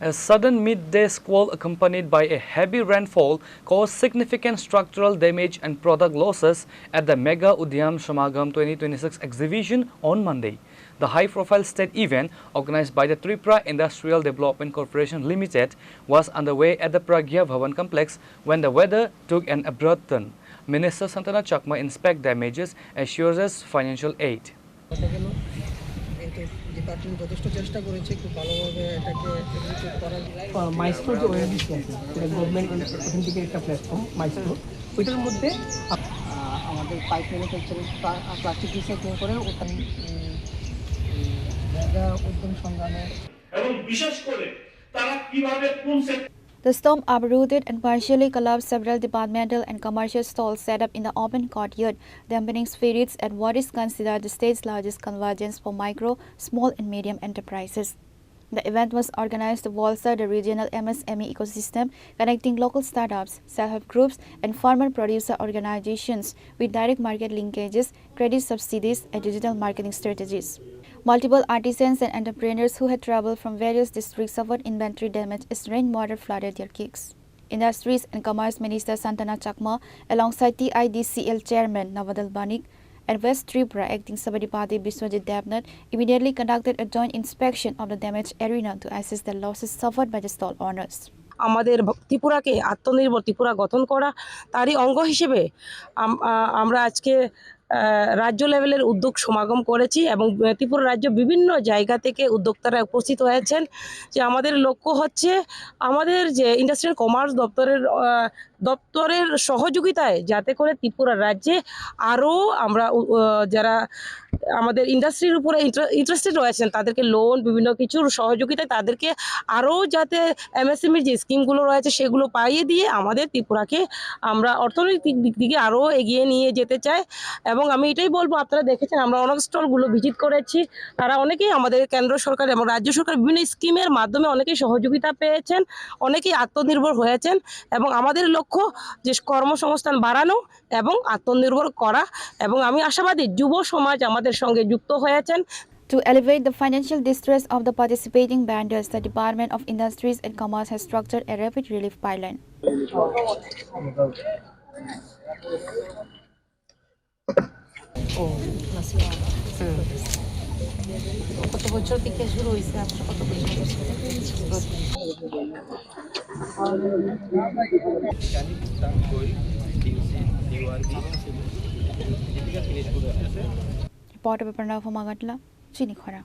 A sudden midday squall accompanied by a heavy rainfall caused significant structural damage and product losses at the Mega Udyam Samagam 2026 exhibition on Monday. The high-profile state event, organized by the Tripura Industrial Development Corporation Limited, was underway at the Pragya Bhavan complex when the weather took an abrupt turn. Minister Santana Chakma inspected damages and assures financial aid. Department যথেষ্ট চেষ্টা করেছে খুব ভালোভাবে এটাকে execute করার Maestro যে ওয়েবলিস আছে এটা গভর্নমেন্ট ওখান থেকে একটা প্ল্যাটফর্ম মাইস্ট্রো ওইটার মধ্যে আমাদের পাইপ ম্যানুফ্যাকচারিং প্লাস্টিক রিসাইক্লিং করে ওখানে মেগা উদ্যম সংগ্রামে এবং বিশেষ করে তারা কিভাবে কোন The storm uprooted and partially collapsed several departmental and commercial stalls set up in the open courtyard, dampening spirits at what is considered the state's largest convergence for micro, small and medium enterprises. The event was organized to bolster the regional MSME ecosystem, connecting local startups, self-help groups and farmer producer organizations with direct market linkages, credit subsidies and digital marketing strategies. Multiple artisans and entrepreneurs who had traveled from various districts suffered inventory damage as rainwater flooded their gigs. Industries and Commerce Minister Santana Chakma, alongside TIDCL Chairman Navadal Banik and West Tripura Acting Sabadipati Biswajit Devnath, immediately conducted a joint inspection of the damaged arena to assess the losses suffered by the stall owners. আমাদের ত্রিপুরাকে আত্মনির্ভর ত্রিপুরা গঠন করা তারই অঙ্গ হিসেবে আমরা আজকে রাজ্য লেভেলের উদ্যোগ সমাগম করেছি এবং ত্রিপুরা রাজ্য বিভিন্ন জায়গা থেকে উদ্যোক্তারা উপস্থিত হয়েছেন যে আমাদের লক্ষ্য হচ্ছে আমাদের যে ইন্ডাস্ট্রিয়াল কমার্স দপ্তরের সহযোগিতায় যাতে করে ত্রিপুরা রাজ্যে আরও আমরা যারা আমাদের ইন্ডাস্ট্রির উপরে ইন্টারেস্টেড রয়েছেন তাদেরকে লোন বিভিন্ন কিছুর সহযোগিতায় তাদেরকে আরও যাতে এমএসএমইর যে স্কিমগুলো রয়েছে সেগুলো পাইয়ে দিয়ে আমাদের ত্রিপুরাকে আমরা অর্থনৈতিক দিক থেকে আরও এগিয়ে নিয়ে যেতে চাই এবং আমি এটাই বলবো আপনারা দেখেছেন আমরা অনেক স্টলগুলো ভিজিট করেছি তারা অনেকেই আমাদের কেন্দ্র সরকার এবং রাজ্য সরকার বিভিন্ন স্কিমের মাধ্যমে অনেকেই সহযোগিতা পেয়েছেন অনেকেই আত্মনির্ভর হয়েছেন এবং আমাদের লক্ষ্য যে কর্মসংস্থান বাড়ানো এবং আত্মনির্ভর করা এবং আমি আশাবাদী যুব সমাজ আমাদের সঙ্গে যুক্ত হয়েছেন। To elevate the financial distress of the participating vendors, the Department of Industries and Commerce has structured a rapid relief pipeline. কত বছর থেকে শুরু হয়েছে আপনার কত Reporter Pranav Magatla, Chini Khora.